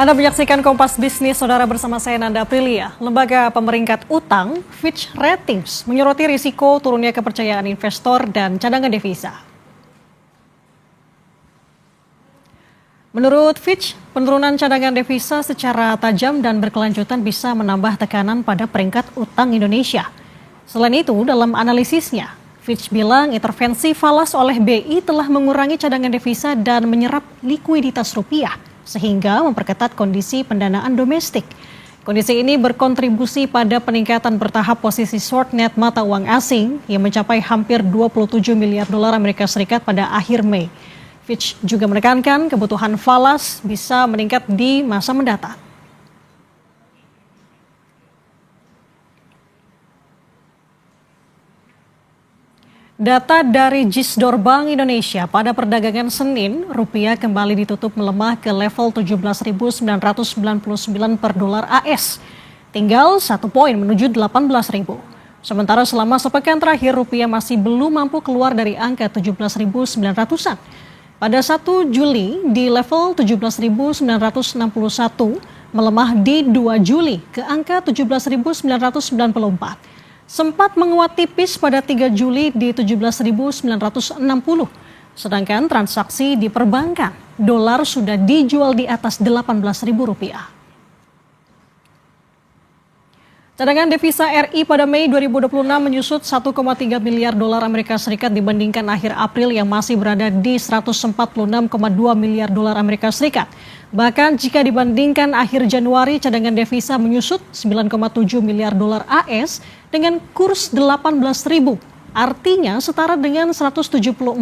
Anda menyaksikan Kompas Bisnis, Saudara, bersama saya Nanda Aprilia. Lembaga pemeringkat utang Fitch Ratings menyoroti risiko turunnya kepercayaan investor dan cadangan devisa. Menurut Fitch, penurunan cadangan devisa secara tajam dan berkelanjutan bisa menambah tekanan pada peringkat utang Indonesia. Selain itu, dalam analisisnya, Fitch bilang intervensi falas oleh BI telah mengurangi cadangan devisa dan menyerap likuiditas rupiah, sehingga memperketat kondisi pendanaan domestik. Kondisi ini berkontribusi pada peningkatan bertahap posisi short net mata uang asing yang mencapai hampir 27 miliar dolar Amerika Serikat pada akhir Mei. Fitch juga menekankan kebutuhan falas bisa meningkat di masa mendatang. Data dari Gisdor Bank Indonesia pada perdagangan Senin, rupiah kembali ditutup melemah ke level 17.999 per dolar AS. Tinggal 1 poin menuju 18.000. Sementara selama sepekan terakhir, rupiah masih belum mampu keluar dari angka 17.900-an. Pada 1 Juli di level 17.961, melemah di 2 Juli ke angka 17.994. Sempat menguat tipis pada 3 Juli di 17.960. Sedangkan transaksi di perbankan, dolar sudah dijual di atas 18.000 rupiah. Cadangan devisa RI pada Mei 2026 menyusut 1,3 miliar dolar Amerika Serikat dibandingkan akhir April yang masih berada di 146,2 miliar dolar Amerika Serikat. Bahkan jika dibandingkan akhir Januari, cadangan devisa menyusut 9,7 miliar dolar AS dengan kurs 18.000, artinya setara dengan 174,6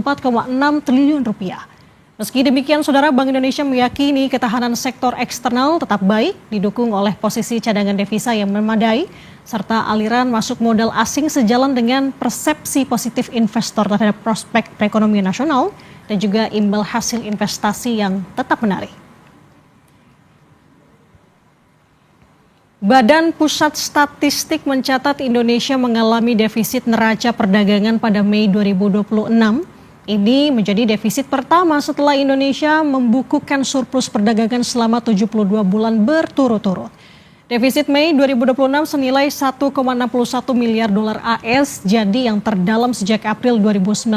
triliun rupiah. Meski demikian, Saudara, Bank Indonesia meyakini ketahanan sektor eksternal tetap baik, didukung oleh posisi cadangan devisa yang memadai, serta aliran masuk modal asing sejalan dengan persepsi positif investor terhadap prospek perekonomian nasional dan juga imbal hasil investasi yang tetap menarik. Badan Pusat Statistik mencatat Indonesia mengalami defisit neraca perdagangan pada Mei 2026. Ini menjadi defisit pertama setelah Indonesia membukukan surplus perdagangan selama 72 bulan berturut-turut. Defisit Mei 2026 senilai 1,61 miliar dolar AS, jadi yang terdalam sejak April 2019.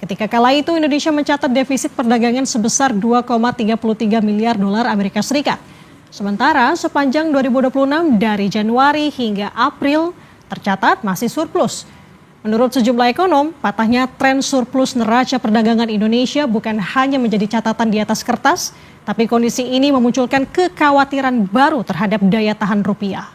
Ketika kala itu Indonesia mencatat defisit perdagangan sebesar 2,33 miliar dolar Amerika Serikat. Sementara sepanjang 2026 dari Januari hingga April tercatat masih surplus. Menurut sejumlah ekonom, patahnya tren surplus neraca perdagangan Indonesia bukan hanya menjadi catatan di atas kertas, tapi kondisi ini memunculkan kekhawatiran baru terhadap daya tahan rupiah.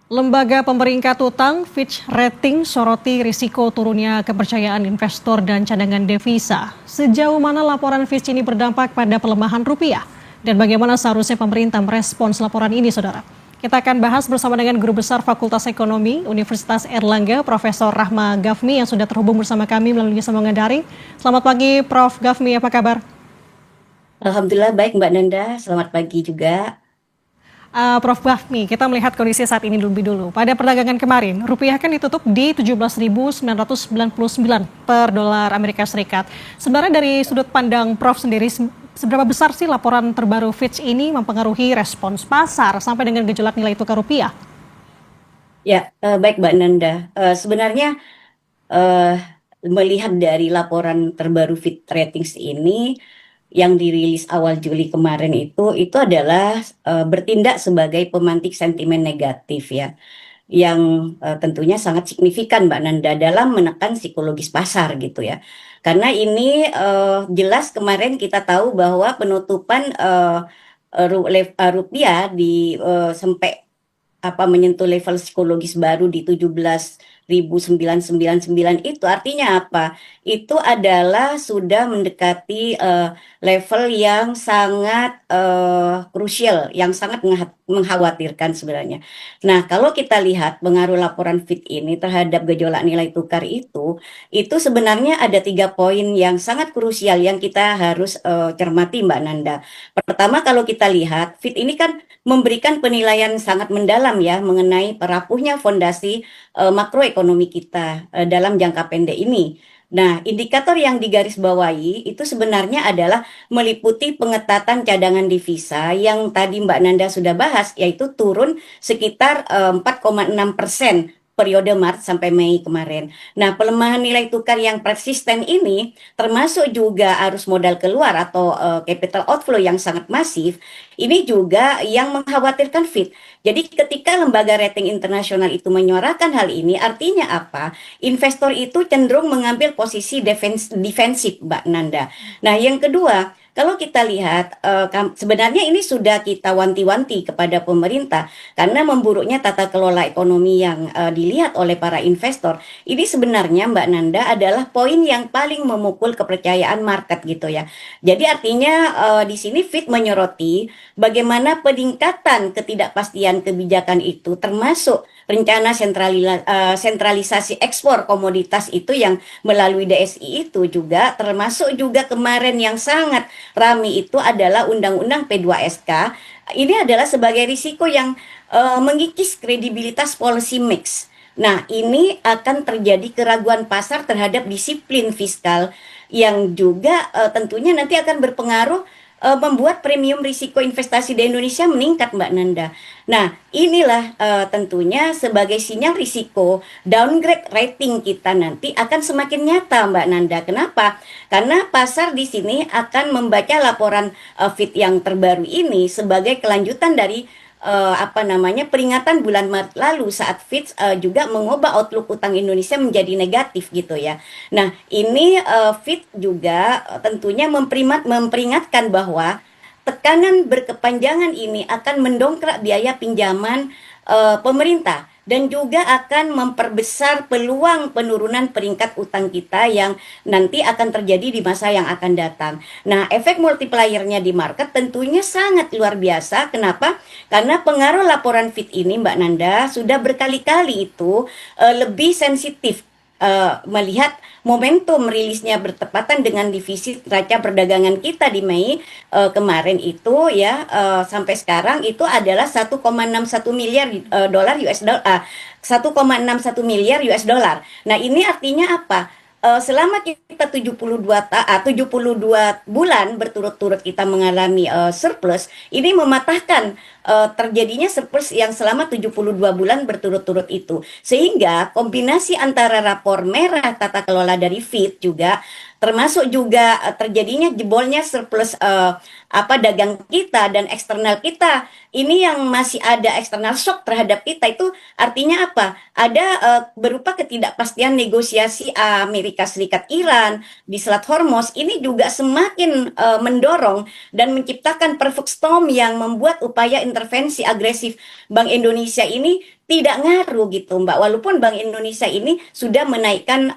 Lembaga pemeringkat utang Fitch Ratings soroti risiko turunnya kepercayaan investor dan cadangan devisa. Sejauh mana laporan Fitch ini berdampak pada pelemahan rupiah? Dan bagaimana seharusnya pemerintah merespons laporan ini, Saudara? Kita akan bahas bersama dengan Guru Besar Fakultas Ekonomi Universitas Airlangga, Profesor Rahma Gafmi yang sudah terhubung bersama kami melalui sambungan daring. Selamat pagi, Prof. Gafmi, apa kabar? Alhamdulillah baik Mbak Nanda, selamat pagi juga. Prof. Gafmi, kita melihat kondisi saat ini lebih dulu. Pada perdagangan kemarin, rupiah kan ditutup di 17.999 per dolar Amerika Serikat. Sebenarnya dari sudut pandang Prof sendiri, seberapa besar sih laporan terbaru Fitch ini mempengaruhi respons pasar sampai dengan gejolak nilai tukar rupiah? Ya, baik Mbak Nanda. Sebenarnya melihat dari laporan terbaru Fitch Ratings ini yang dirilis awal Juli kemarin itu adalah bertindak sebagai pemantik sentimen negatif ya, yang tentunya sangat signifikan Mbak Nanda dalam menekan psikologis pasar gitu ya. Karena ini jelas kemarin kita tahu bahwa penutupan rupiah di sampai menyentuh level psikologis baru di 17.999 itu artinya apa? Itu adalah sudah mendekati level yang sangat krusial, yang sangat mengkhawatirkan sebenarnya. Nah, kalau kita lihat pengaruh laporan Fitch ini terhadap gejolak nilai tukar itu sebenarnya ada 3 poin yang sangat krusial yang kita harus cermati Mbak Nanda. Pertama, kalau kita lihat Fitch ini kan memberikan penilaian sangat mendalam ya mengenai rapuhnya fondasi makroekonomi kita dalam jangka pendek ini. Nah, indikator yang digarisbawahi itu sebenarnya adalah meliputi pengetatan cadangan devisa yang tadi Mbak Nanda sudah bahas, yaitu turun sekitar 4,6% periode Maret sampai Mei kemarin. Nah, pelemahan nilai tukar yang persisten ini termasuk juga arus modal keluar atau capital outflow yang sangat masif, ini juga yang mengkhawatirkan Fed. Jadi ketika lembaga rating internasional itu menyuarakan hal ini, artinya apa? Investor itu cenderung mengambil posisi defensif, Mbak Nanda. Nah, yang kedua, kalau kita lihat, sebenarnya ini sudah kita wanti-wanti kepada pemerintah karena memburuknya tata kelola ekonomi yang dilihat oleh para investor. Ini sebenarnya, Mbak Nanda, adalah poin yang paling memukul kepercayaan market gitu ya. Jadi artinya di sini Fed menyoroti bagaimana peningkatan ketidakpastian kebijakan itu termasuk rencana sentralisasi ekspor komoditas itu yang melalui DSI itu juga termasuk juga kemarin yang sangat ramai itu adalah Undang-Undang P2SK. Ini adalah sebagai risiko yang mengikis kredibilitas policy mix. Nah, ini akan terjadi keraguan pasar terhadap disiplin fiskal yang juga tentunya nanti akan berpengaruh membuat premium risiko investasi di Indonesia meningkat, Mbak Nanda. Nah, inilah tentunya sebagai sinyal risiko downgrade rating kita nanti akan semakin nyata, Mbak Nanda. Kenapa? Karena pasar di sini akan membaca laporan Fitch yang terbaru ini sebagai kelanjutan dari peringatan bulan Maret lalu saat Fitch juga mengubah outlook utang Indonesia menjadi negatif gitu ya. Nah, ini Fitch juga tentunya memperingatkan bahwa tekanan berkepanjangan ini akan mendongkrak biaya pinjaman pemerintah dan juga akan memperbesar peluang penurunan peringkat utang kita yang nanti akan terjadi di masa yang akan datang. Nah, efek multipliernya di market tentunya sangat luar biasa. Kenapa? Karena pengaruh laporan Fitch ini, Mbak Nanda, sudah berkali-kali itu lebih sensitif melihat momentum rilisnya bertepatan dengan defisit neraca perdagangan kita di Mei kemarin itu ya sampai sekarang itu adalah 1,61 miliar dolar US dollar 1,61 miliar US dollar. Nah, ini artinya apa? Selama kita 72 bulan berturut-turut kita mengalami surplus, ini mematahkan terjadinya surplus yang selama 72 bulan berturut-turut itu. Sehingga kombinasi antara rapor merah tata kelola dari Fitch juga termasuk juga terjadinya jebolnya surplus dagang kita dan eksternal kita. Ini yang masih ada eksternal shock terhadap kita itu artinya apa? Ada berupa ketidakpastian negosiasi Amerika Serikat Iran di Selat Hormuz ini juga semakin mendorong dan menciptakan perfect storm yang membuat upaya intervensi agresif Bank Indonesia ini tidak ngaruh gitu Mbak. Walaupun Bank Indonesia ini sudah menaikkan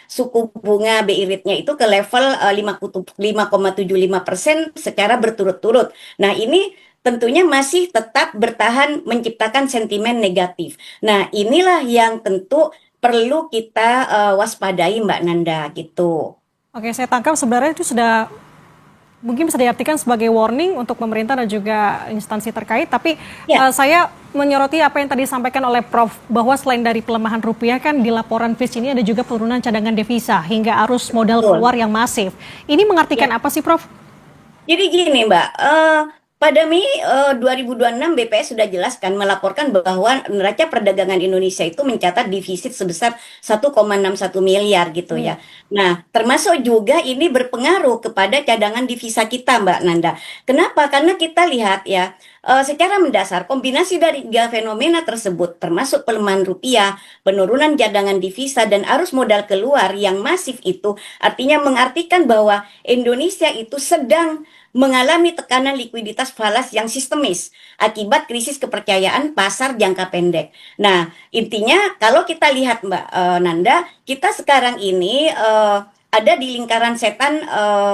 suku bunga BI rate-nya itu ke level 5,75% secara berturut-turut. Nah, ini tentunya masih tetap bertahan menciptakan sentimen negatif. Nah, inilah yang tentu perlu kita waspadai Mbak Nanda gitu. Oke, saya tangkap sebenarnya itu sudah mungkin bisa diartikan sebagai warning untuk pemerintah dan juga instansi terkait, tapi Ya, saya menyoroti apa yang tadi disampaikan oleh Prof, bahwa selain dari pelemahan rupiah kan di laporan Fitch ini ada juga penurunan cadangan devisa hingga arus modal betul. keluar yang masif. Ini mengartikan Ya. apa sih, Prof? Jadi gini Mbak, pada Mei 2026 BPS sudah jelaskan melaporkan bahwa neraca perdagangan Indonesia itu mencatat defisit sebesar 1,61 miliar gitu Hmm. ya. Nah, termasuk juga ini berpengaruh kepada cadangan devisa kita Mbak Nanda. Kenapa? Karena kita lihat ya, secara mendasar kombinasi dari tiga fenomena tersebut termasuk pelemahan rupiah, penurunan cadangan devisa dan arus modal keluar yang masif itu artinya mengartikan bahwa Indonesia itu sedang mengalami tekanan likuiditas falas yang sistemis akibat krisis kepercayaan pasar jangka pendek. Nah, intinya kalau kita lihat Mbak Nanda, kita sekarang ini ada di lingkaran setan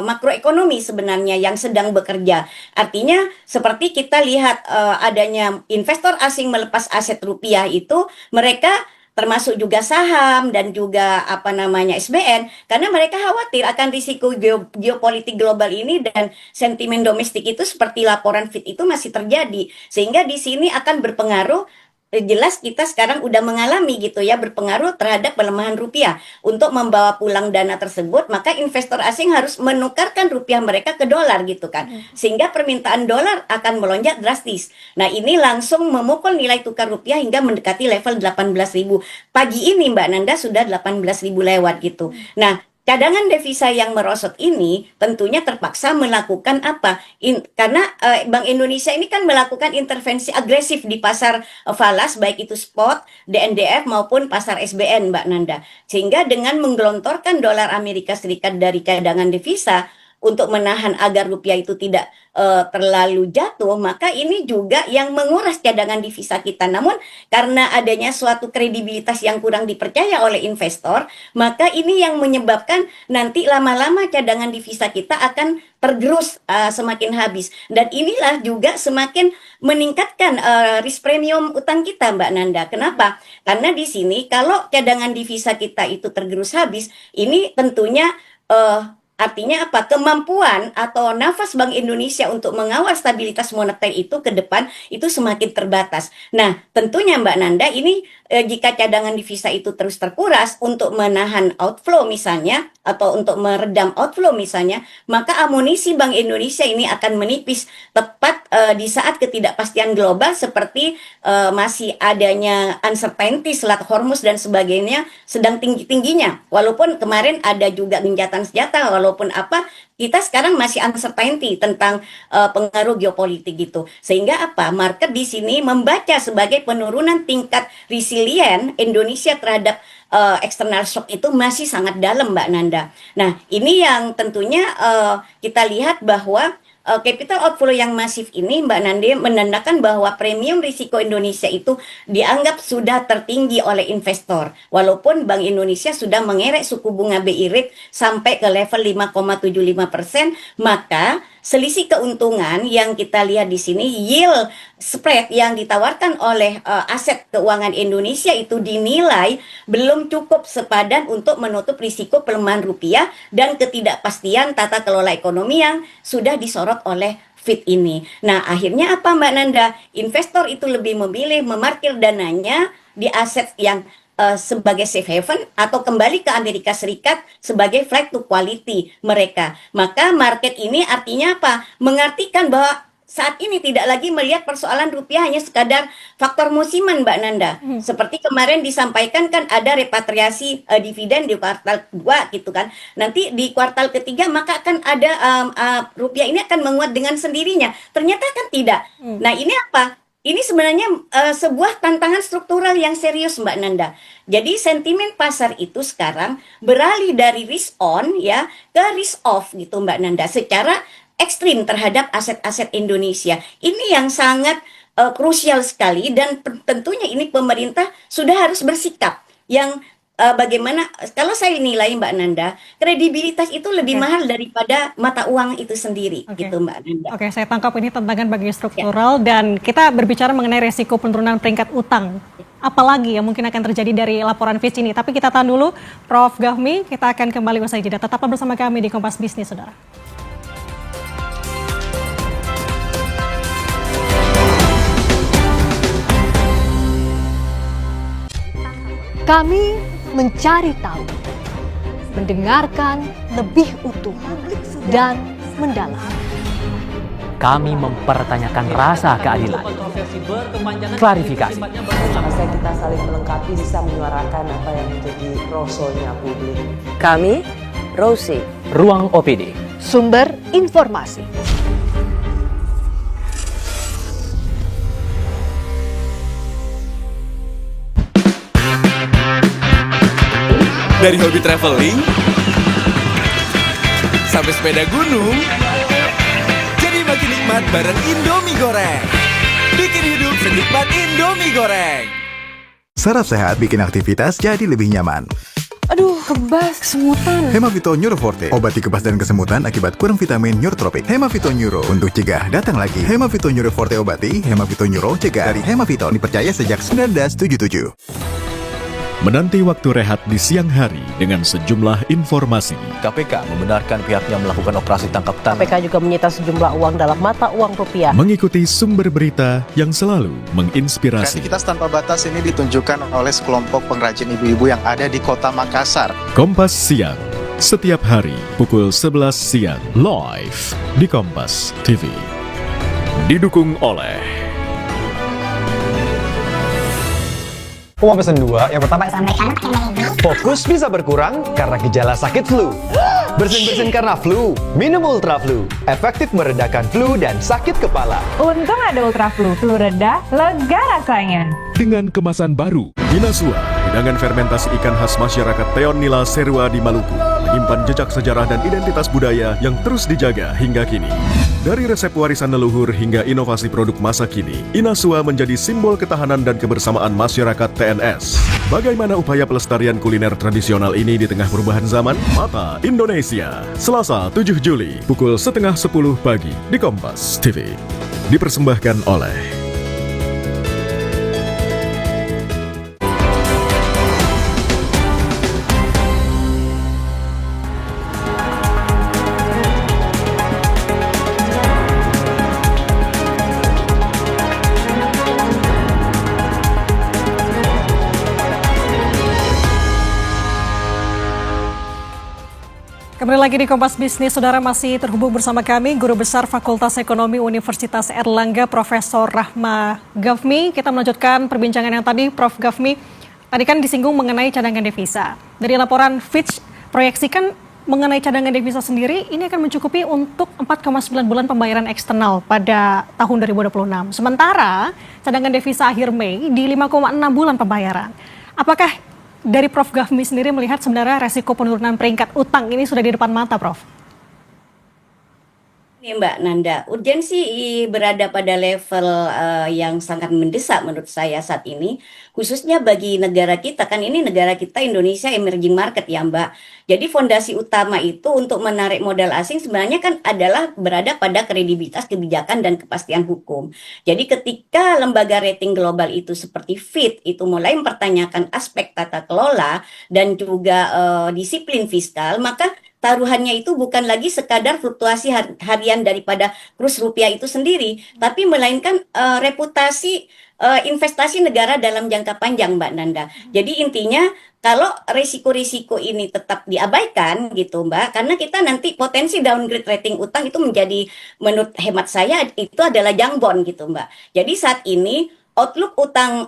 makroekonomi sebenarnya yang sedang bekerja. Artinya seperti kita lihat adanya investor asing melepas aset rupiah itu, mereka termasuk juga saham dan juga SBN karena mereka khawatir akan risiko geopolitik global ini dan sentimen domestik itu seperti laporan Fitch itu masih terjadi sehingga di sini akan berpengaruh jelas kita sekarang udah mengalami gitu ya, berpengaruh terhadap pelemahan rupiah. Untuk membawa pulang dana tersebut, maka investor asing harus menukarkan rupiah mereka ke dolar gitu kan. Sehingga permintaan dolar akan melonjak drastis. Nah, ini langsung memukul nilai tukar rupiah hingga mendekati level 18.000. Pagi ini Mbak Nanda sudah 18.000 lewat gitu. Nah, cadangan devisa yang merosot ini tentunya terpaksa melakukan apa? Karena Bank Indonesia ini kan melakukan intervensi agresif di pasar falas, baik itu spot, DNDF maupun pasar SBN, Mbak Nanda. Sehingga dengan menggelontorkan dolar Amerika Serikat dari cadangan devisa untuk menahan agar rupiah itu tidak terlalu jatuh, maka ini juga yang menguras cadangan devisa kita. Namun karena adanya suatu kredibilitas yang kurang dipercaya oleh investor, maka ini yang menyebabkan nanti lama-lama cadangan devisa kita akan tergerus semakin habis. Dan inilah juga semakin meningkatkan risk premium utang kita, Mbak Nanda. Kenapa? Karena di sini kalau cadangan devisa kita itu tergerus habis, ini tentunya artinya apa? Kemampuan atau nafas Bank Indonesia untuk mengawal stabilitas moneter itu ke depan itu semakin terbatas. Nah, tentunya Mbak Nanda ini jika cadangan devisa itu terus terkuras untuk menahan outflow misalnya atau untuk meredam outflow misalnya, maka amunisi Bank Indonesia ini akan menipis tepat di saat ketidakpastian global seperti masih adanya uncertainty Selat Hormuz dan sebagainya sedang tinggi-tingginya. Walaupun kemarin ada juga gencatan senjata, walaupun apa, kita sekarang masih uncertainty tentang pengaruh geopolitik gitu. Sehingga apa? Market di sini membaca sebagai penurunan tingkat resilient Indonesia terhadap external shock itu masih sangat dalam, Mbak Nanda. Nah, ini yang tentunya kita lihat bahwa capital outflow yang masif ini, Mbak Nanda, menandakan bahwa premium risiko Indonesia itu dianggap sudah tertinggi oleh investor. Walaupun Bank Indonesia sudah mengerek suku bunga BI rate sampai ke level 5,75%, maka selisih keuntungan yang kita lihat di sini, yield spread yang ditawarkan oleh aset keuangan Indonesia itu dinilai belum cukup sepadan untuk menutup risiko pelemahan rupiah dan ketidakpastian tata kelola ekonomi yang sudah disorot oleh Fed ini. Nah, akhirnya apa, Mbak Nanda? Investor itu lebih memilih memarkir dananya di aset yang sebagai safe haven atau kembali ke Amerika Serikat sebagai flight to quality mereka. Maka market ini artinya apa? Mengartikan bahwa saat ini tidak lagi melihat persoalan rupiah hanya sekadar faktor musiman, Mbak Nanda. Seperti kemarin disampaikan kan ada repatriasi dividen di kuartal 2 gitu kan. Nanti di kuartal ketiga maka akan ada rupiah ini akan menguat dengan sendirinya. Ternyata kan tidak. Nah, ini apa? Ini sebenarnya sebuah tantangan struktural yang serius, Mbak Nanda. Jadi sentimen pasar itu sekarang beralih dari risk on ya ke risk off gitu, Mbak Nanda, secara ekstrim terhadap aset-aset Indonesia. Ini yang sangat krusial sekali dan tentunya ini pemerintah sudah harus bersikap yang bagaimana kalau saya nilai, Mbak Nanda, kredibilitas itu lebih mahal daripada mata uang itu sendiri gitu, Mbak Nanda. Oke, saya tangkap ini tantangan bagi struktural dan kita berbicara mengenai resiko penurunan peringkat utang. Apalagi yang mungkin akan terjadi dari laporan Fitch ini. Tapi kita tahan dulu, Prof. Gafmi, kita akan kembali usai jeda. Tetaplah bersama kami di Kompas Bisnis, Saudara. Kami mencari tahu, mendengarkan lebih utuh, dan mendalam. Kami mempertanyakan rasa keadilan. Klarifikasi. Masa kita saling melengkapi bisa menyuarakan apa yang menjadi rosonya publik. Kami, Rosi, Ruang OPD. Sumber informasi. Dari hobi traveling sampai sepeda gunung, jadi makin nikmat bareng Indomie goreng. Bikin hidup senikmat Indomie goreng. Saraf sehat bikin aktivitas jadi lebih nyaman. aduh kebas, kesemutan. Hemavito Neuroforte, obati kebas dan kesemutan akibat kurang vitamin neurotropik. Hemavito Neuro, untuk cegah datang lagi. Hemavito Neuroforte obati, Hemavito Neuro cegah. Dari Hemavito dipercaya sejak 1977. menanti waktu rehat di siang hari dengan sejumlah informasi. KPK membenarkan pihaknya melakukan operasi tangkap tangan. KPK juga menyita sejumlah uang dalam mata uang rupiah. Mengikuti sumber berita yang selalu menginspirasi. Kreativitas tanpa batas ini ditunjukkan oleh sekelompok pengrajin ibu-ibu yang ada di kota Makassar. Kompas Siang, setiap hari pukul 11 siang, live di Kompas TV. Didukung oleh Mau pesen 2, yang pertama fokus bisa berkurang karena gejala sakit flu. Bersin-bersin karena flu, minum Ultra Flu. Efektif meredakan flu dan sakit kepala. Untung ada Ultra Flu, flu reda, lega rasanya. Dengan kemasan baru, Inasua, hidangan fermentasi ikan khas masyarakat Teon Nila Serua di Maluku, menyimpan jejak sejarah dan identitas budaya yang terus dijaga hingga kini. Dari resep warisan leluhur hingga inovasi produk masa kini, Inasua menjadi simbol ketahanan dan kebersamaan masyarakat TNS. Bagaimana upaya pelestarian kuliner tradisional ini di tengah perubahan zaman? Mata Indonesia, Selasa 7 Juli, pukul 9:30 pagi di Kompas TV. Dipersembahkan oleh Kembali lagi di Kompas Bisnis, saudara masih terhubung bersama kami, Guru Besar Fakultas Ekonomi Universitas Airlangga, Profesor Rahma Gafmi. Kita melanjutkan perbincangan yang tadi, Prof. Gafmi. Tadi kan disinggung mengenai cadangan devisa. Dari laporan Fitch, proyeksikan mengenai cadangan devisa sendiri, ini akan mencukupi untuk 4,9 bulan pembayaran eksternal pada tahun 2026. Sementara cadangan devisa akhir Mei di 5,6 bulan pembayaran. Apakah dari Prof. Gafmi sendiri melihat sebenarnya resiko penurunan peringkat utang ini sudah di depan mata, Prof? Ini Mbak Nanda, urgensi berada pada level yang sangat mendesak menurut saya saat ini, khususnya bagi negara kita, kan ini negara kita Indonesia emerging market ya Mbak. Jadi fondasi utama itu untuk menarik modal asing sebenarnya kan adalah berada pada kredibilitas kebijakan dan kepastian hukum. Jadi ketika lembaga rating global itu seperti Fitch itu mulai mempertanyakan aspek tata kelola dan juga disiplin fiskal, maka taruhannya itu bukan lagi sekadar fluktuasi harian daripada kurs rupiah itu sendiri, tapi melainkan reputasi investasi negara dalam jangka panjang, Mbak Nanda. Jadi intinya kalau risiko-risiko ini tetap diabaikan gitu, Mbak, karena kita nanti potensi downgrade rating utang itu menjadi, menurut hemat saya itu adalah junk bond gitu, Mbak. Jadi saat ini outlook utang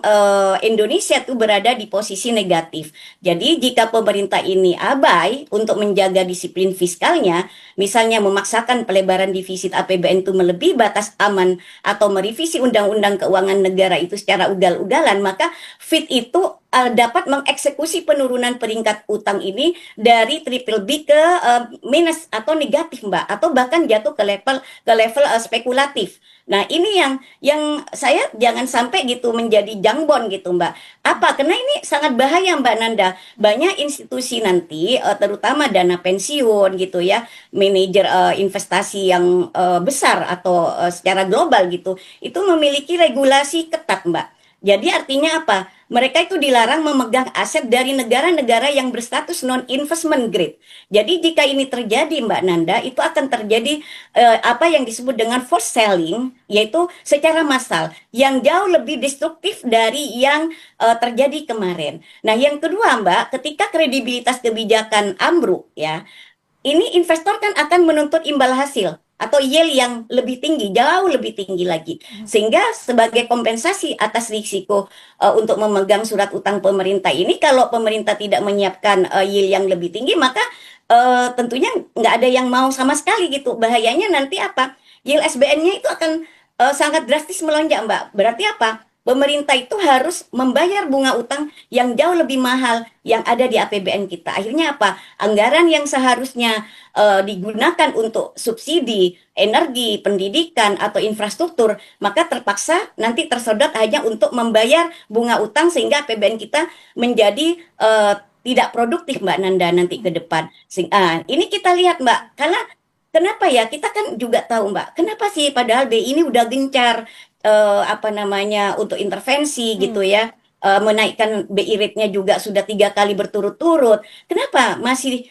Indonesia itu berada di posisi negatif. Jadi jika pemerintah ini abai untuk menjaga disiplin fiskalnya, misalnya memaksakan pelebaran defisit APBN itu melebihi batas aman atau merevisi undang-undang keuangan negara itu secara ugal-ugalan, maka Fitch itu dapat mengeksekusi penurunan peringkat utang ini dari triple B ke minus atau negatif, Mbak, atau bahkan jatuh ke level spekulatif. Nah, ini yang saya jangan sampai gitu menjadi junk bond gitu, Mbak. Apa? Karena ini sangat bahaya, Mbak Nanda. Banyak institusi nanti, terutama dana pensiun gitu ya, manajer investasi yang besar atau secara global gitu, itu memiliki regulasi ketat, Mbak. Jadi artinya apa? Mereka itu dilarang memegang aset dari negara-negara yang berstatus non-investment grade. Jadi jika ini terjadi, Mbak Nanda, itu akan terjadi apa yang disebut dengan forced selling, yaitu secara massal, yang jauh lebih destruktif dari yang terjadi kemarin. Nah, yang kedua, Mbak, ketika kredibilitas kebijakan ambruk, ya, ini investor kan akan menuntut imbal hasil atau yield yang lebih tinggi, jauh lebih tinggi lagi. Sehingga sebagai kompensasi atas risiko untuk memegang surat utang pemerintah ini, kalau pemerintah tidak menyiapkan yield yang lebih tinggi, maka tentunya nggak ada yang mau sama sekali gitu. Bahayanya nanti apa? Yield SBN-nya itu akan sangat drastis melonjak, Mbak. Berarti apa? Pemerintah itu harus membayar bunga utang yang jauh lebih mahal yang ada di APBN kita. Akhirnya apa? Anggaran yang seharusnya digunakan untuk subsidi, energi, pendidikan, atau infrastruktur, maka terpaksa nanti tersedot hanya untuk membayar bunga utang sehingga APBN kita menjadi tidak produktif, Mbak Nanda, nanti ke depan. Ini kita lihat, Mbak, karena kenapa ya? Kita kan juga tahu, Mbak, kenapa sih padahal BI ini udah gencar untuk intervensi gitu ya. menaikkan BI rate-nya juga sudah 3 kali berturut-turut. Kenapa masih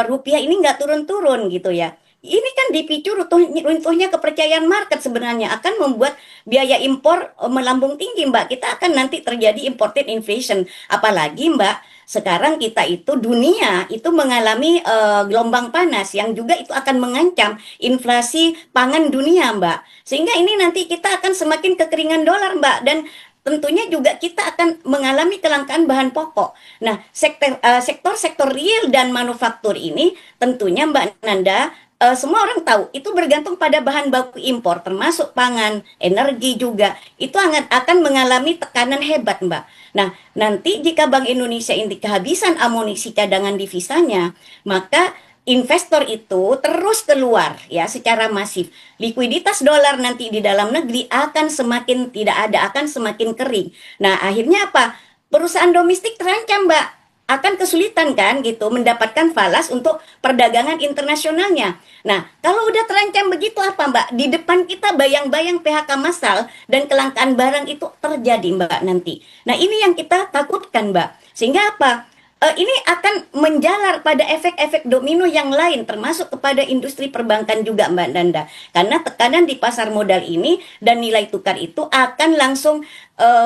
rupiah ini nggak turun-turun gitu ya? Ini kan dipicu runtuhnya kepercayaan market sebenarnya akan membuat biaya impor melambung tinggi, Mbak. Kita akan nanti terjadi imported inflation. Apalagi, Mbak, sekarang kita itu dunia itu mengalami gelombang panas yang juga itu akan mengancam inflasi pangan dunia, Mbak. Sehingga ini nanti kita akan semakin kekeringan dolar, Mbak, dan tentunya juga kita akan mengalami kelangkaan bahan pokok. Nah, sektor real dan manufaktur ini tentunya Mbak Nanda, semua orang tahu itu bergantung pada bahan baku impor termasuk pangan, energi juga. Itu akan mengalami tekanan hebat, Mbak. Nah, nanti jika Bank Indonesia ini kehabisan amunisi cadangan devisanya, maka investor itu terus keluar ya secara masif. Likuiditas dolar nanti di dalam negeri akan semakin tidak ada, akan semakin kering. Nah, akhirnya apa? Perusahaan domestik terancam, Mbak. Akan kesulitan kan gitu mendapatkan falas untuk perdagangan internasionalnya. Nah, kalau udah terancam begitu apa, Mbak? Di depan kita bayang-bayang PHK massal dan kelangkaan barang itu terjadi, Mbak, nanti. Nah, ini yang kita takutkan, Mbak. Sehingga apa? Ini akan menjalar pada efek-efek domino yang lain, termasuk kepada industri perbankan juga, Mbak Nanda. Karena tekanan di pasar modal ini dan nilai tukar itu akan langsung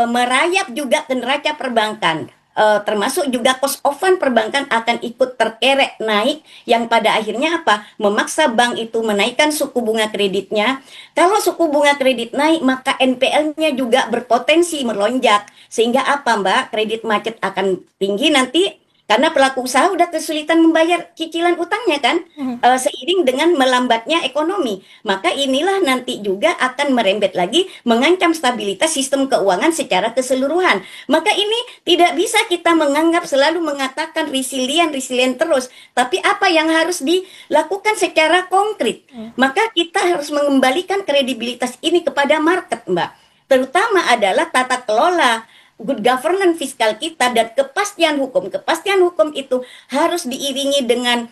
merayap juga ke neraca perbankan. Termasuk juga cost of fund perbankan akan ikut terkerek naik yang pada akhirnya apa? Memaksa bank itu menaikkan suku bunga kreditnya. Kalau suku bunga kredit naik maka NPL-nya juga berpotensi melonjak. Sehingga apa, Mbak? Kredit macet akan tinggi nanti karena pelaku usaha udah kesulitan membayar cicilan utangnya kan, seiring dengan melambatnya ekonomi. Maka inilah nanti juga akan merembet lagi, mengancam stabilitas sistem keuangan secara keseluruhan. Maka ini tidak bisa kita menganggap selalu mengatakan resilient terus. Tapi apa yang harus dilakukan secara konkret? Maka kita harus mengembalikan kredibilitas ini kepada market, Mbak. Terutama adalah tata kelola good governance fiskal kita dan kepastian hukum. Kepastian hukum itu harus diiringi dengan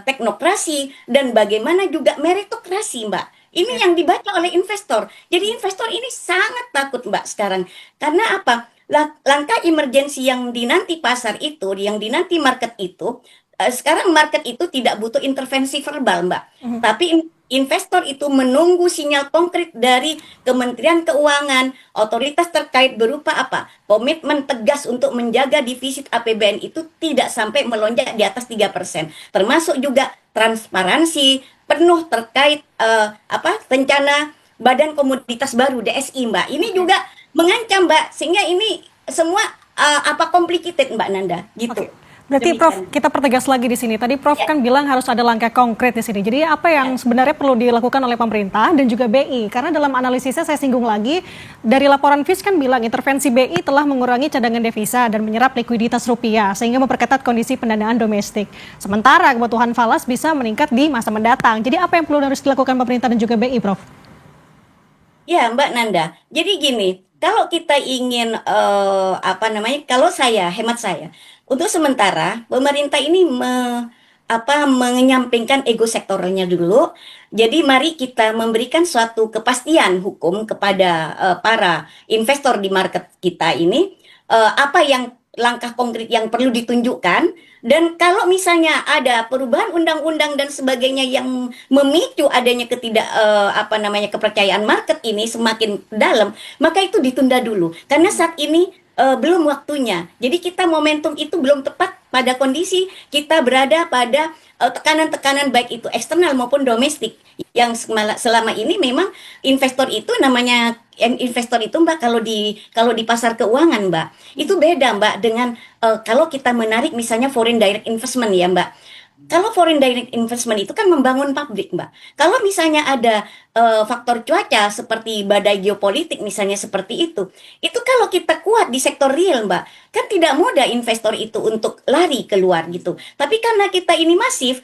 teknokrasi dan bagaimana juga meritokrasi, Mbak. Ini yang dibaca oleh investor. Jadi investor ini sangat takut, Mbak, sekarang. Karena apa? Langkah emergensi yang dinanti pasar itu, yang dinanti market itu, sekarang market itu tidak butuh intervensi verbal, Mbak. Tapi investor itu menunggu sinyal konkret dari Kementerian Keuangan, otoritas terkait berupa apa? Komitmen tegas untuk menjaga defisit APBN itu tidak sampai melonjak di atas 3%. Termasuk juga transparansi penuh terkait rencana Badan Komoditas Baru DSI, Mbak. Ini juga mengancam, Mbak, sehingga ini semua complicated, Mbak Nanda, gitu. Okay. Berarti Prof, kita pertegas lagi di sini. Tadi Prof kan bilang harus ada langkah konkret di sini. Jadi apa yang sebenarnya perlu dilakukan oleh pemerintah dan juga BI? Karena dalam analisisnya saya singgung lagi, dari laporan Fitch kan bilang intervensi BI telah mengurangi cadangan devisa dan menyerap likuiditas rupiah sehingga memperketat kondisi pendanaan domestik. Sementara kebutuhan falas bisa meningkat di masa mendatang. Jadi apa yang perlu harus dilakukan pemerintah dan juga BI, Prof? Ya, Mbak Nanda. Jadi gini, kalau kita ingin kalau hemat saya, untuk sementara pemerintah ini menyampingkan ego sektoralnya dulu. Jadi mari kita memberikan suatu kepastian hukum kepada para investor di market kita ini, apa yang langkah konkret yang perlu ditunjukkan. Dan kalau misalnya ada perubahan undang-undang dan sebagainya yang memicu adanya kepercayaan market ini semakin dalam, maka itu ditunda dulu. Karena saat ini belum waktunya. Jadi kita momentum itu belum tepat pada kondisi kita berada pada tekanan-tekanan baik itu eksternal maupun domestik. Yang selama ini memang investor itu Mbak, kalau di pasar keuangan, Mbak, itu beda, Mbak, dengan kalau kita menarik misalnya foreign direct investment ya, Mbak. Kalau foreign direct investment itu kan membangun pabrik, Mbak. Kalau misalnya ada faktor cuaca seperti badai geopolitik misalnya seperti itu kalau kita kuat di sektor real, Mbak, kan tidak mudah investor itu untuk lari keluar gitu. Tapi karena kita ini masif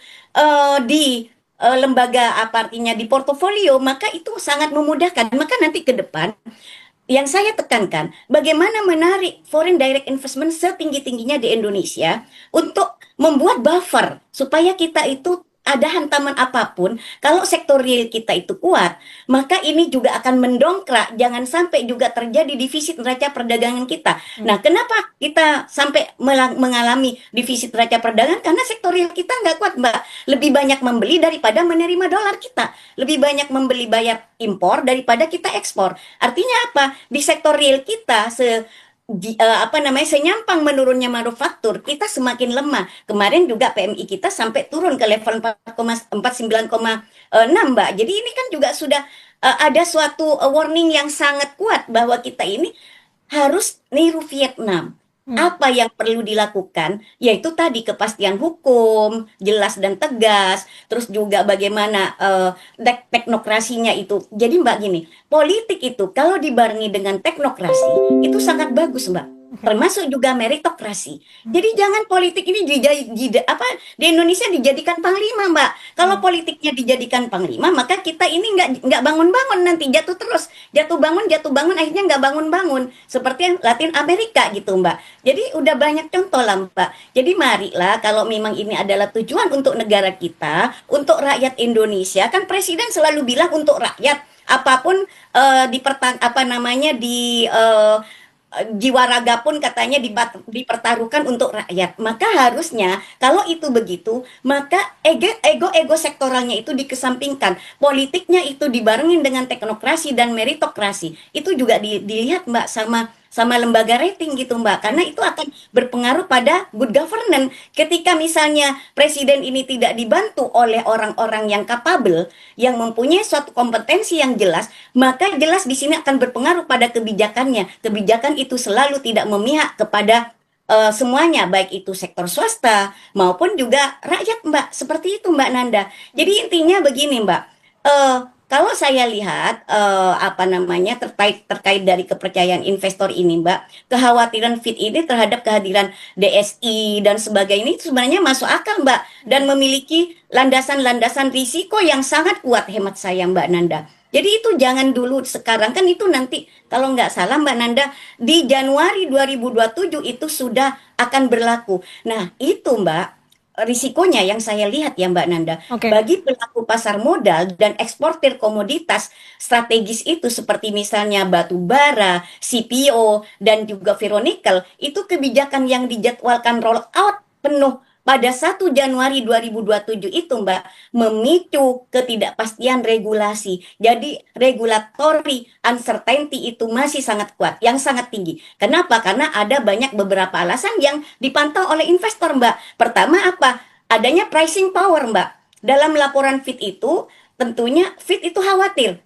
di lembaga artinya di portofolio, maka itu sangat memudahkan. Maka nanti ke depan yang saya tekankan, bagaimana menarik foreign direct investment setinggi-tingginya di Indonesia untuk membuat buffer supaya kita itu ada hantaman apapun, kalau sektor real kita itu kuat, maka ini juga akan mendongkrak, jangan sampai juga terjadi defisit neraca perdagangan kita. Nah, kenapa kita sampai mengalami defisit neraca perdagangan? Karena sektor real kita nggak kuat, Mbak. Lebih banyak membeli daripada menerima dolar kita. Lebih banyak membeli bayar impor daripada kita ekspor. Artinya apa? Di sektor real kita, senyampang menurunnya manufaktur, kita semakin lemah. Kemarin juga PMI kita sampai turun ke level 49,6, Mbak. Jadi ini kan juga sudah ada suatu warning yang sangat kuat bahwa kita ini harus niru Vietnam. Apa yang perlu dilakukan? Yaitu tadi kepastian hukum, jelas dan tegas, terus juga bagaimana teknokrasinya itu. Jadi Mbak gini, politik itu kalau dibarengi dengan teknokrasi itu sangat bagus, Mbak. Termasuk juga meritokrasi. Jadi jangan politik ini di Indonesia dijadikan panglima, Mbak. Kalau politiknya dijadikan panglima, maka kita ini nggak bangun-bangun, nanti jatuh terus, jatuh bangun, akhirnya nggak bangun-bangun. Seperti yang Latin Amerika gitu, Mbak. Jadi udah banyak contoh lah, Mbak. Jadi marilah kalau memang ini adalah tujuan untuk negara kita, untuk rakyat Indonesia, kan Presiden selalu bilang untuk rakyat. Apapun jiwa raga pun katanya dipertaruhkan untuk rakyat. Maka harusnya kalau itu begitu, maka ego sektoralnya itu dikesampingkan. Politiknya itu dibarengin dengan teknokrasi dan meritokrasi. Itu juga dilihat, Mbak, sama lembaga rating gitu, Mbak. Karena itu akan berpengaruh pada good governance. Ketika misalnya presiden ini tidak dibantu oleh orang-orang yang capable, yang mempunyai suatu kompetensi yang jelas, maka jelas di sini akan berpengaruh pada kebijakannya. Kebijakan itu selalu tidak memihak kepada semuanya, baik itu sektor swasta maupun juga rakyat, Mbak. Seperti itu, Mbak Nanda. Jadi intinya begini, Mbak. Kalau saya lihat terkait dari kepercayaan investor ini, Mbak, kekhawatiran Fit ini terhadap kehadiran DSI dan sebagainya ini sebenarnya masuk akal, Mbak, dan memiliki landasan-landasan risiko yang sangat kuat hemat saya, Mbak Nanda. Jadi itu jangan dulu sekarang, kan itu nanti kalau nggak salah Mbak Nanda di Januari 2027 itu sudah akan berlaku. Nah itu, Mbak, risikonya yang saya lihat ya, Mbak Nanda, bagi pelaku pasar modal dan eksportir komoditas strategis itu seperti misalnya batu bara, CPO, dan juga ferronikel, itu kebijakan yang dijadwalkan roll out penuh pada 1 Januari 2027 itu, Mbak, memicu ketidakpastian regulasi. Jadi regulatory uncertainty itu masih sangat kuat, yang sangat tinggi. Kenapa? Karena ada beberapa alasan yang dipantau oleh investor, Mbak. Pertama apa? Adanya pricing power, Mbak. Dalam laporan Fit itu, tentunya Fit itu khawatir.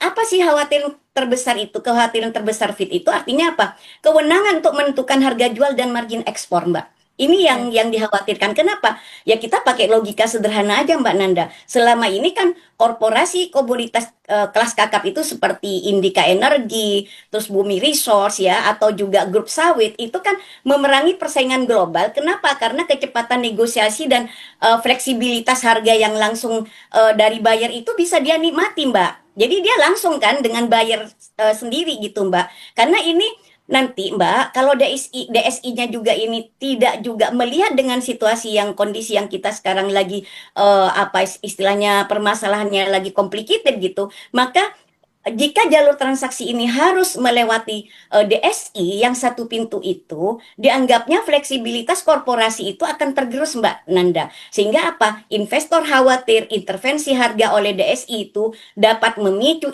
Apa sih kekhawatiran terbesar Fit itu artinya apa? Kewenangan untuk menentukan harga jual dan margin ekspor, Mbak. Ini yang dikhawatirkan. Kenapa? Ya kita pakai logika sederhana aja, Mbak Nanda. Selama ini kan korporasi komoditas kelas kakap itu seperti Indika Energi, terus Bumi Resource ya, atau juga grup sawit itu kan memerangi persaingan global. Kenapa? Karena kecepatan negosiasi dan fleksibilitas harga yang langsung dari buyer itu bisa dia nikmati, Mbak. Jadi dia langsung kan dengan buyer sendiri gitu, Mbak. Karena ini nanti, Mbak, kalau DSI-nya juga ini tidak juga melihat dengan kondisi yang kita sekarang lagi istilahnya permasalahannya lagi complicated gitu, maka jika jalur transaksi ini harus melewati DSI yang satu pintu itu, dianggapnya fleksibilitas korporasi itu akan tergerus, Mbak Nanda. Sehingga apa? Investor khawatir intervensi harga oleh DSI itu dapat memicu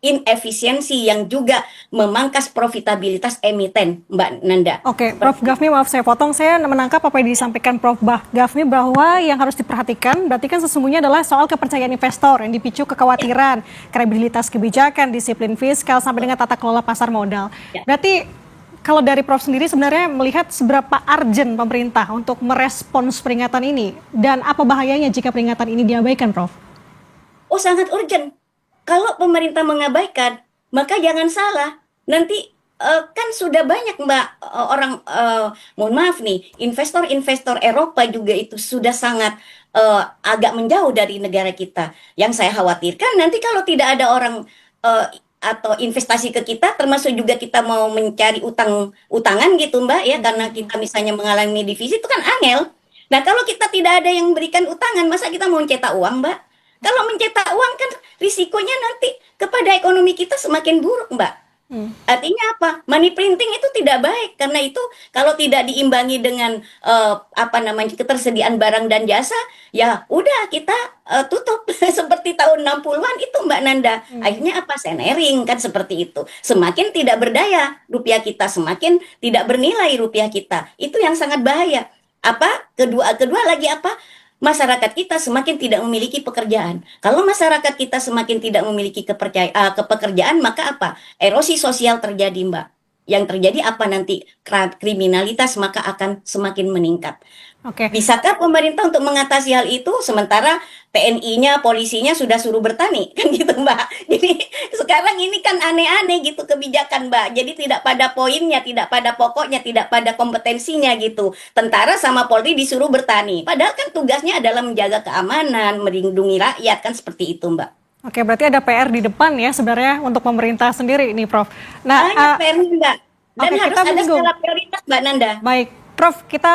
inefisiensi yang juga memangkas profitabilitas emiten, Mbak Nanda. Oke, Prof. Gafni, maaf saya potong. Saya menangkap apa yang disampaikan Prof. Gafni bahwa yang harus diperhatikan berarti kan sesungguhnya adalah soal kepercayaan investor yang dipicu kekhawatiran, kredibilitas kebijakan, disiplin fiskal, sampai dengan tata kelola pasar modal. Berarti kalau dari Prof sendiri sebenarnya melihat seberapa urgent pemerintah untuk merespons peringatan ini dan apa bahayanya jika peringatan ini diabaikan, Prof? Oh, sangat urgent. Kalau pemerintah mengabaikan, maka jangan salah. Nanti kan sudah banyak, Mbak, mohon maaf nih, investor-investor Eropa juga itu sudah sangat agak menjauh dari negara kita. Yang saya khawatirkan nanti kalau tidak ada orang atau investasi ke kita, termasuk juga kita mau mencari utangan gitu, Mbak, ya, karena kita misalnya mengalami defisit itu kan angel. Nah, kalau kita tidak ada yang memberikan utangan, masa kita mau mencetak uang, Mbak? Kalau mencetak uang kan risikonya nanti kepada ekonomi kita semakin buruk, Mbak. Artinya apa? Money printing itu tidak baik karena itu kalau tidak diimbangi dengan ketersediaan barang dan jasa, ya udah kita tutup seperti tahun 60-an itu Mbak Nanda. Akhirnya apa? Senering kan seperti itu. Semakin tidak berdaya rupiah kita, semakin tidak bernilai rupiah kita. Itu yang sangat bahaya. Kedua lagi masyarakat kita semakin tidak memiliki pekerjaan. Kalau masyarakat kita semakin tidak memiliki pekerjaan, maka apa? Erosi sosial terjadi, Mbak. Yang terjadi apa nanti? Kriminalitas maka akan semakin meningkat. Oke. Bisakah pemerintah untuk mengatasi hal itu sementara TNI-nya, polisinya sudah suruh bertani? Kan gitu, Mbak. Jadi sekarang ini kan aneh-aneh gitu kebijakan, Mbak. Jadi tidak pada poinnya, tidak pada pokoknya, tidak pada kompetensinya gitu. Tentara sama Polri disuruh bertani. Padahal kan tugasnya adalah menjaga keamanan, melindungi rakyat, kan seperti itu, Mbak. Oke, berarti ada PR di depan ya sebenarnya untuk pemerintah sendiri ini, Prof. Nah, PR-nya, Mbak. Dan harus ada skala prioritas, Mbak Nanda. Baik, Prof, kita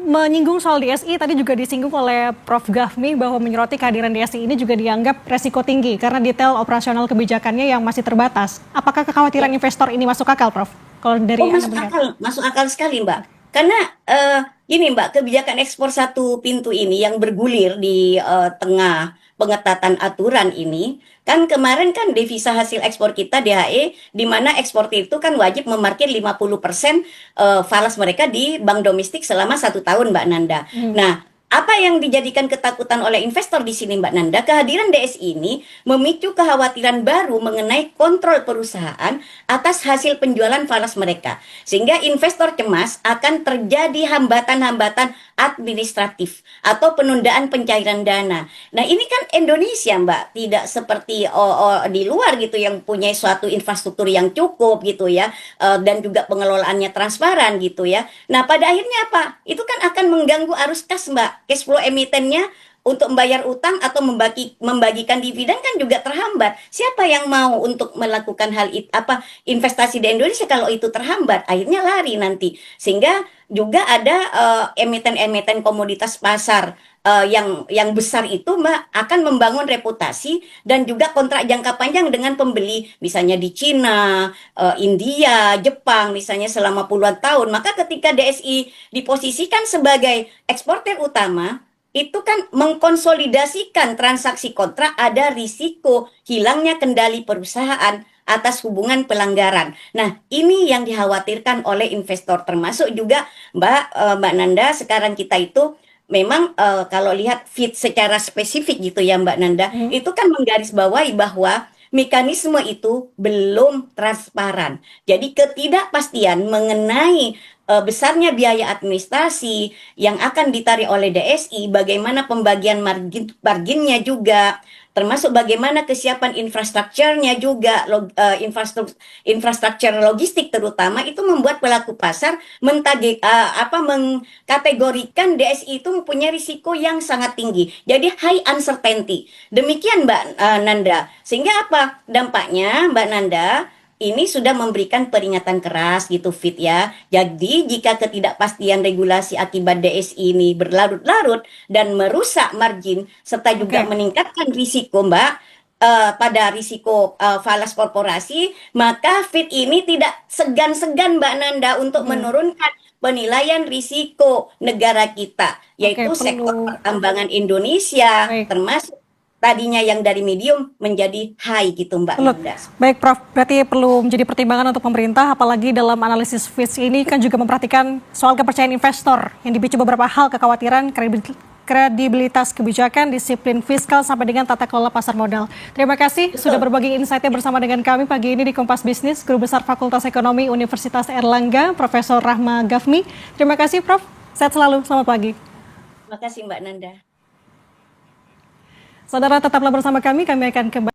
menyinggung soal DSI, tadi juga disinggung oleh Prof. Gafmi bahwa menyoroti kehadiran DSI ini juga dianggap resiko tinggi karena detail operasional kebijakannya yang masih terbatas. Apakah kekhawatiran investor ini masuk akal, Prof? Kalau dari masuk akal sekali, Mbak. Karena gini, Mbak, kebijakan ekspor satu pintu ini yang bergulir di tengah pengetatan aturan ini, kan kemarin kan devisa hasil ekspor kita DHE, di mana eksportir itu kan wajib memarkir 50% falas mereka di bank domestik selama 1 tahun, Mbak Nanda. Nah, apa yang dijadikan ketakutan oleh investor di sini, Mbak Nanda? Kehadiran DSI ini memicu kekhawatiran baru mengenai kontrol perusahaan atas hasil penjualan falas mereka. Sehingga investor cemas akan terjadi hambatan-hambatan administratif atau penundaan pencairan dana. Nah, ini kan Indonesia, Mbak, tidak seperti di luar gitu yang punya suatu infrastruktur yang cukup gitu ya, dan juga pengelolaannya transparan gitu ya. Nah, pada akhirnya apa? Itu kan akan mengganggu arus kas, Mbak. Cash flow emitennya untuk membayar utang atau membagikan dividen kan juga terhambat. Siapa yang mau untuk melakukan hal itu, investasi di Indonesia kalau itu terhambat? Akhirnya lari nanti. Sehingga juga ada emiten-emiten komoditas pasar yang besar itu, Mbak, akan membangun reputasi dan juga kontrak jangka panjang dengan pembeli, misalnya di Cina, India, Jepang, misalnya selama puluhan tahun. Maka ketika DSI diposisikan sebagai eksportir utama, itu kan mengkonsolidasikan transaksi kontrak, ada risiko hilangnya kendali perusahaan atas hubungan pelanggaran. Nah, ini yang dikhawatirkan oleh investor, termasuk juga Mbak Nanda, sekarang kita itu memang kalau lihat fit secara spesifik gitu ya Mbak Nanda, itu kan menggarisbawahi bahwa mekanisme itu belum transparan. Jadi ketidakpastian mengenai besarnya biaya administrasi yang akan ditarik oleh DSI, bagaimana pembagian marginnya juga, termasuk bagaimana kesiapan infrastrukturnya juga, infrastruktur logistik terutama, itu membuat pelaku pasar mengkategorikan DSI itu mempunyai risiko yang sangat tinggi. Jadi high uncertainty. Demikian Mbak Nanda. Sehingga apa dampaknya, Mbak Nanda? Ini sudah memberikan peringatan keras gitu Fit ya. Jadi jika ketidakpastian regulasi akibat DSI ini berlarut-larut dan merusak margin serta juga meningkatkan risiko Mbak pada risiko falas korporasi, maka Fit ini tidak segan-segan Mbak Nanda untuk menurunkan penilaian risiko negara kita, yaitu sektor pertambangan Indonesia, termasuk tadinya yang dari medium menjadi high gitu Mbak Nanda. Baik Prof, berarti perlu menjadi pertimbangan untuk pemerintah, apalagi dalam analisis Fitch ini kan juga memperhatikan soal kepercayaan investor yang dipicu beberapa hal, kekhawatiran, kredibilitas kebijakan, disiplin fiskal, sampai dengan tata kelola pasar modal. Terima kasih sudah berbagi insight-nya bersama dengan kami pagi ini di Kompas Bisnis, Guru Besar Fakultas Ekonomi Universitas Airlangga, Profesor Rahma Gafmi. Terima kasih Prof, sehat selalu, selamat pagi. Terima kasih Mbak Nanda. Saudara tetaplah bersama kami akan kembali.